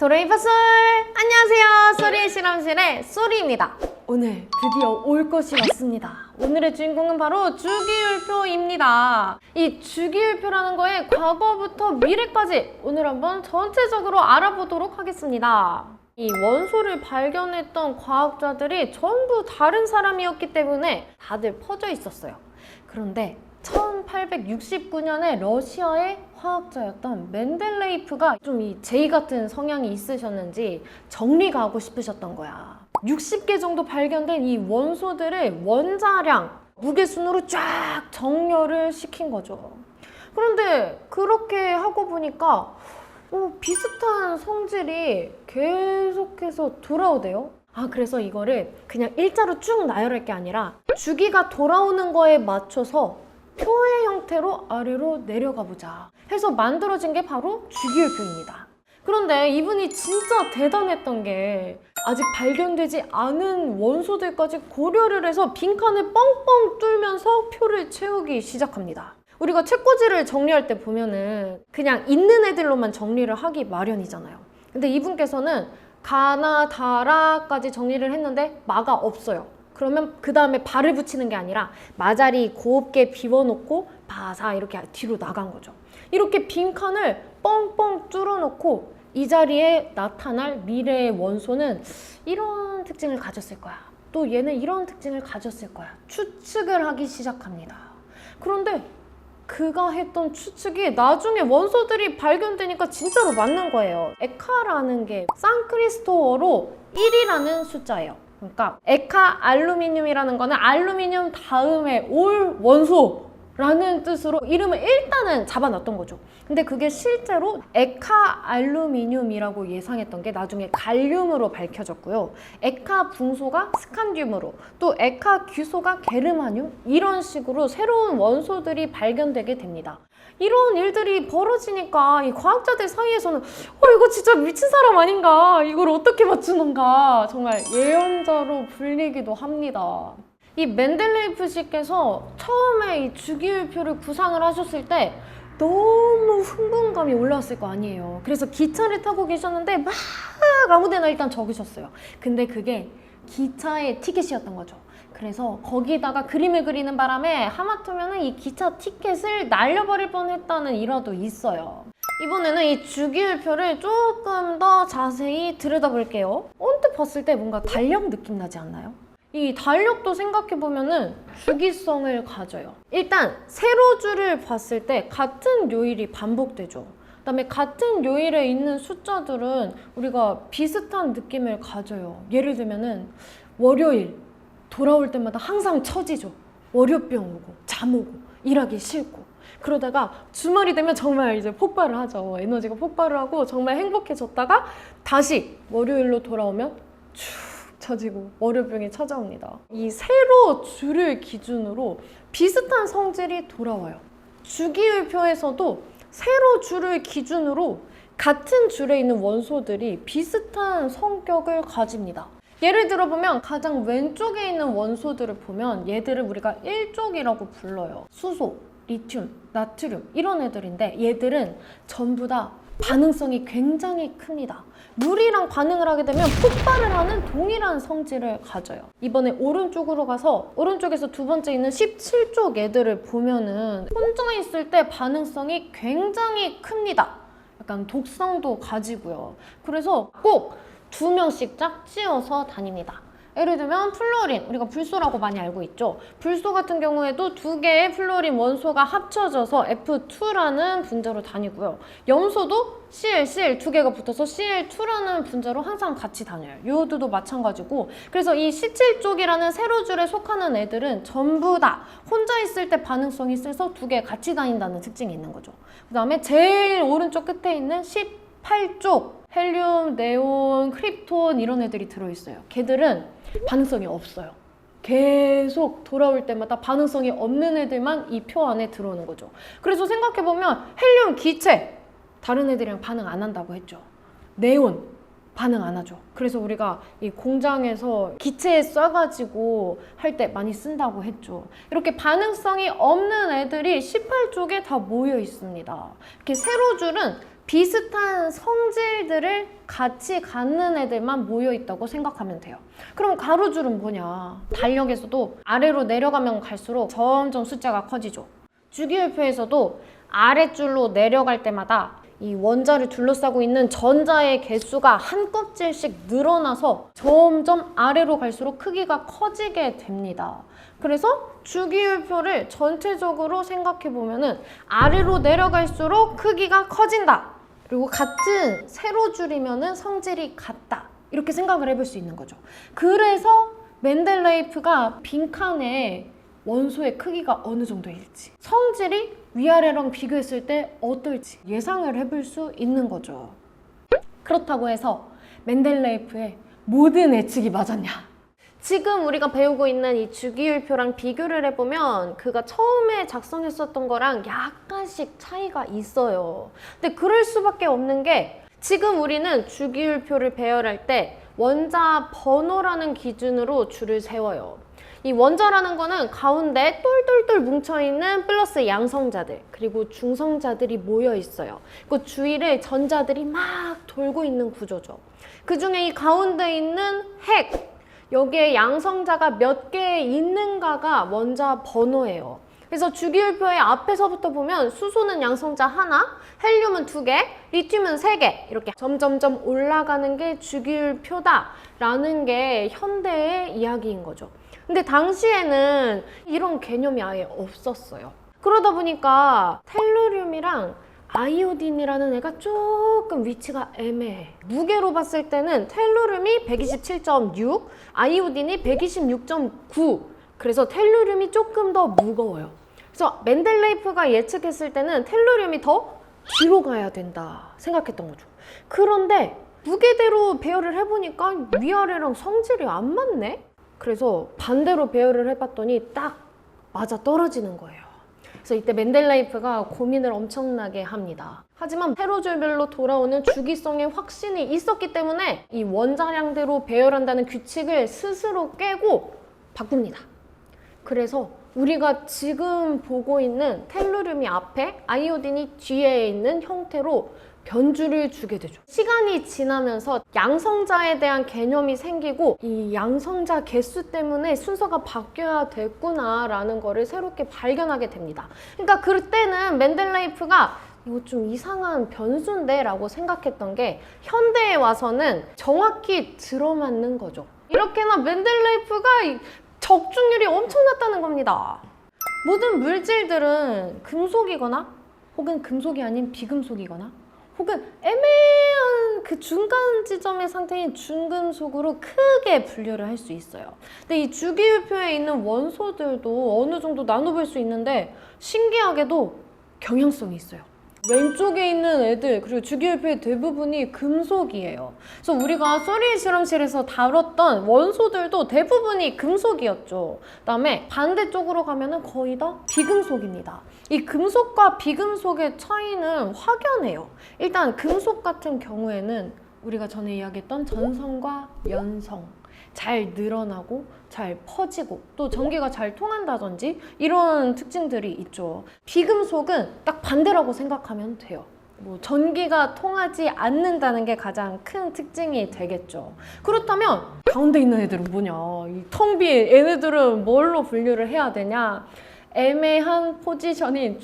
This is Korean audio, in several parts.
도레이파솔! 안녕하세요. 소리의 실험실의 소리입니다. 오늘 드디어 올 것이 왔습니다. 오늘의 주인공은 바로 주기율표입니다. 이 주기율표라는 거에 과거부터 미래까지 오늘 한번 전체적으로 알아보도록 하겠습니다. 이 원소를 발견했던 과학자들이 전부 다른 사람이었기 때문에 다들 퍼져 있었어요. 그런데 1869년에 러시아의 화학자였던 멘델레이프가 좀 이 제이 같은 성향이 있으셨는지 정리가 하고 싶으셨던 거야. 60개 정도 발견된 이 원소들을 원자량, 무게순으로 쫙 정렬을 시킨 거죠. 그런데 그렇게 하고 보니까 비슷한 성질이 계속해서 돌아오대요. 그래서 이거를 그냥 일자로 쭉 나열할 게 아니라 주기가 돌아오는 거에 맞춰서 표의 형태로 아래로 내려가 보자 해서 만들어진 게 바로 주기율표입니다. 그런데 이분이 진짜 대단했던 게 아직 발견되지 않은 원소들까지 고려를 해서 빈칸을 뻥뻥 뚫면서 표를 채우기 시작합니다. 우리가 책꽂이를 정리할 때 보면은 그냥 있는 애들로만 정리를 하기 마련이잖아요. 근데 이분께서는 가나 다라까지 정리를 했는데 마가 없어요. 그러면 그 다음에 발을 붙이는 게 아니라 마자리 곱게 비워놓고 바사 이렇게 뒤로 나간 거죠. 이렇게 빈칸을 뻥뻥 뚫어놓고 이 자리에 나타날 미래의 원소는 이런 특징을 가졌을 거야. 또 얘는 이런 특징을 가졌을 거야. 추측을 하기 시작합니다. 그런데 그가 했던 추측이 나중에 원소들이 발견되니까 진짜로 맞는 거예요. 에카라는 게 산크리스토어로 1이라는 숫자예요. 그러니까 에카 알루미늄이라는 거는 알루미늄 다음에 올 원소라는 뜻으로 이름을 일단은 잡아놨던 거죠. 근데 그게 실제로 에카 알루미늄이라고 예상했던 게 나중에 갈륨으로 밝혀졌고요. 에카 붕소가 스칸듐으로, 또 에카 규소가 게르마늄, 이런 식으로 새로운 원소들이 발견되게 됩니다. 이런 일들이 벌어지니까 이 과학자들 사이에서는 이거 진짜 미친 사람 아닌가, 이걸 어떻게 맞추는가, 정말 예언자로 불리기도 합니다. 이 멘델레이프 씨께서 처음에 이 주기율표를 구상을 하셨을 때 너무 흥분감이 올라왔을 거 아니에요. 그래서 기차를 타고 계셨는데 막 아무데나 일단 적으셨어요. 근데 그게 기차의 티켓이었던 거죠. 그래서 거기다가 그림을 그리는 바람에 하마터면 이 기차 티켓을 날려버릴 뻔했다는 일화도 있어요. 이번에는 이 주기율표를 조금 더 자세히 들여다볼게요. 언뜻 봤을 때 뭔가 달력 느낌 나지 않나요? 이 달력도 생각해보면은 주기성을 가져요. 일단 세로줄을 봤을 때 같은 요일이 반복되죠. 그다음에 같은 요일에 있는 숫자들은 우리가 비슷한 느낌을 가져요. 예를 들면은 월요일 돌아올 때마다 항상 처지죠. 월요병 오고 잠 오고 일하기 싫고, 그러다가 주말이 되면 정말 이제 폭발을 하죠. 에너지가 폭발을 하고 정말 행복해졌다가 다시 월요일로 돌아오면 축 처지고 월요병이 찾아옵니다. 이 세로 줄을 기준으로 비슷한 성질이 돌아와요. 주기율표에서도 세로 줄을 기준으로 같은 줄에 있는 원소들이 비슷한 성격을 가집니다. 예를 들어보면 가장 왼쪽에 있는 원소들을 보면 얘들을 우리가 1족이라고 불러요. 수소, 리튬, 나트륨 이런 애들인데 얘들은 전부 다 반응성이 굉장히 큽니다. 물이랑 반응을 하게 되면 폭발을 하는 동일한 성질을 가져요. 이번에 오른쪽으로 가서 오른쪽에서 두 번째 있는 17족 애들을 보면은 혼자 있을 때 반응성이 굉장히 큽니다. 약간 독성도 가지고요. 그래서 꼭 2명씩 짝지어서 다닙니다. 예를 들면 플로린, 우리가 불소라고 많이 알고 있죠. 불소 같은 경우에도 2개의 플로린 원소가 합쳐져서 F2라는 분자로 다니고요. 염소도 Cl, Cl 2개가 붙어서 Cl2라는 분자로 항상 같이 다녀요. 요오드도 마찬가지고. 그래서 이 17쪽이라는 세로줄에 속하는 애들은 전부 다 혼자 있을 때 반응성이 세서 2개 같이 다닌다는 특징이 있는 거죠. 그 다음에 제일 오른쪽 끝에 있는 18쪽 헬륨, 네온, 크립톤 이런 애들이 들어있어요. 걔들은 반응성이 없어요. 계속 돌아올 때마다 반응성이 없는 애들만 이 표 안에 들어오는 거죠. 그래서 생각해보면 헬륨, 기체 다른 애들이랑 반응 안 한다고 했죠. 네온 반응 안 하죠. 그래서 우리가 이 공장에서 기체에 쏴가지고 할 때 많이 쓴다고 했죠. 이렇게 반응성이 없는 애들이 18쪽에 다 모여 있습니다. 이렇게 세로줄은 비슷한 성질들을 같이 갖는 애들만 모여있다고 생각하면 돼요. 그럼 가로줄은 뭐냐? 달력에서도 아래로 내려가면 갈수록 점점 숫자가 커지죠. 주기율표에서도 아래줄로 내려갈 때마다 이 원자를 둘러싸고 있는 전자의 개수가 한 껍질씩 늘어나서 점점 아래로 갈수록 크기가 커지게 됩니다. 그래서 주기율표를 전체적으로 생각해 보면은 아래로 내려갈수록 크기가 커진다. 그리고 같은 세로줄이면은 성질이 같다. 이렇게 생각을 해볼 수 있는 거죠. 그래서 멘델레이프가 빈칸에 원소의 크기가 어느 정도일지, 성질이 위아래랑 비교했을 때 어떨지 예상을 해볼 수 있는 거죠. 그렇다고 해서 멘델레이프의 모든 예측이 맞았냐? 지금 우리가 배우고 있는 이 주기율표랑 비교를 해보면 그가 처음에 작성했었던 거랑 약간씩 차이가 있어요. 근데 그럴 수밖에 없는 게 지금 우리는 주기율표를 배열할 때 원자 번호라는 기준으로 줄을 세워요. 이 원자라는 거는 가운데 똘똘똘 뭉쳐있는 플러스 양성자들 그리고 중성자들이 모여 있어요. 그 주위를 전자들이 막 돌고 있는 구조죠. 그 중에 이 가운데 있는 핵, 여기에 양성자가 몇 개 있는가가 원자 번호예요. 그래서 주기율표의 앞에서부터 보면 수소는 양성자 하나, 헬륨은 2개, 리튬은 3개 이렇게 점점점 올라가는 게 주기율표다라는 게 현대의 이야기인 거죠. 근데 당시에는 이런 개념이 아예 없었어요. 그러다 보니까 텔루륨이랑 아이오딘이라는 애가 조금 위치가 애매해. 무게로 봤을 때는 텔루륨이 127.6, 아이오딘이 126.9. 그래서 텔루륨이 조금 더 무거워요. 그래서 멘델레이프가 예측했을 때는 텔루륨이 더 뒤로 가야 된다 생각했던 거죠. 그런데 무게대로 배열을 해보니까 위아래랑 성질이 안 맞네? 그래서 반대로 배열을 해봤더니 딱 맞아 떨어지는 거예요. 그래서 이때 멘델레이프가 고민을 엄청나게 합니다. 하지만 세로줄별로 돌아오는 주기성의 확신이 있었기 때문에 이 원자량대로 배열한다는 규칙을 스스로 깨고 바꿉니다. 그래서 우리가 지금 보고 있는 텔루륨이 앞에 아이오딘이 뒤에 있는 형태로 변주를 주게 되죠. 시간이 지나면서 양성자에 대한 개념이 생기고 이 양성자 개수 때문에 순서가 바뀌어야 됐구나 라는 거를 새롭게 발견하게 됩니다. 그러니까 그때는 멘델레이프가 이거 좀 이상한 변수인데 라고 생각했던 게 현대에 와서는 정확히 들어맞는 거죠. 이렇게나 멘델레이프가 적중률이 엄청났다는 겁니다. 모든 물질들은 금속이거나 혹은 금속이 아닌 비금속이거나 혹은 애매한 그 중간 지점의 상태인 중금속으로 크게 분류를 할 수 있어요. 근데 이 주기율표에 있는 원소들도 어느 정도 나눠볼 수 있는데 신기하게도 경향성이 있어요. 왼쪽에 있는 애들 그리고 주기율표의 대부분이 금속이에요. 그래서 우리가 소리 실험실에서 다뤘던 원소들도 대부분이 금속이었죠. 그다음에 반대쪽으로 가면은 거의 다 비금속입니다. 이 금속과 비금속의 차이는 확연해요. 일단 금속 같은 경우에는 우리가 전에 이야기했던 전성과 연성, 잘 늘어나고 잘 퍼지고 또 전기가 잘 통한다든지 이런 특징들이 있죠. 비금속은 딱 반대라고 생각하면 돼요. 뭐 전기가 통하지 않는다는 게 가장 큰 특징이 되겠죠. 그렇다면 가운데 있는 애들은 뭐냐? 이 텅 빈 얘네들은 뭘로 분류를 해야 되냐? 애매한 포지션인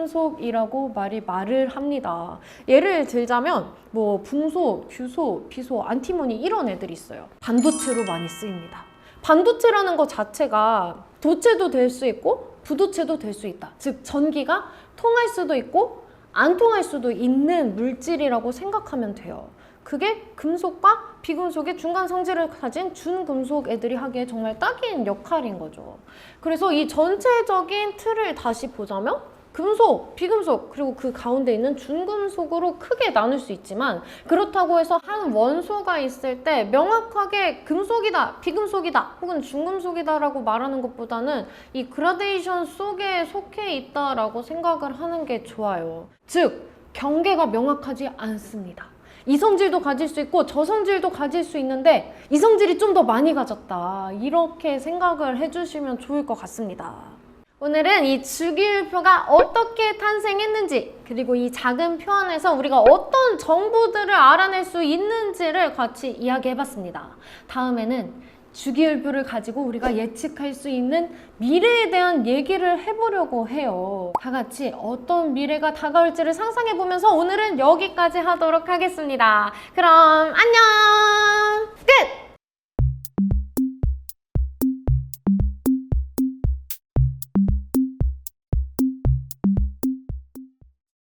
중금속이라고 말을 합니다. 예를 들자면 뭐 붕소, 규소, 비소, 안티모니 이런 애들이 있어요. 반도체로 많이 쓰입니다. 반도체라는 것 자체가 도체도 될 수 있고 부도체도 될 수 있다. 즉 전기가 통할 수도 있고 안 통할 수도 있는 물질이라고 생각하면 돼요. 그게 금속과 비금속의 중간 성질을 가진 준금속 애들이 하기에 정말 딱인 역할인 거죠. 그래서 이 전체적인 틀을 다시 보자면 금속, 비금속, 그리고 그 가운데 있는 준금속으로 크게 나눌 수 있지만 그렇다고 해서 한 원소가 있을 때 명확하게 금속이다, 비금속이다, 혹은 중금속이다 라고 말하는 것보다는 이 그라데이션 속에 속해 있다라고 생각을 하는 게 좋아요. 즉, 경계가 명확하지 않습니다. 이성질도 가질 수 있고 저성질도 가질 수 있는데 이성질이 좀 더 많이 가졌다. 이렇게 생각을 해주시면 좋을 것 같습니다. 오늘은 이 주기율표가 어떻게 탄생했는지, 그리고 이 작은 표 안에서 우리가 어떤 정보들을 알아낼 수 있는지를 같이 이야기해봤습니다. 다음에는 주기율표를 가지고 우리가 예측할 수 있는 미래에 대한 얘기를 해보려고 해요. 다 같이 어떤 미래가 다가올지를 상상해보면서 오늘은 여기까지 하도록 하겠습니다. 그럼 안녕! 끝!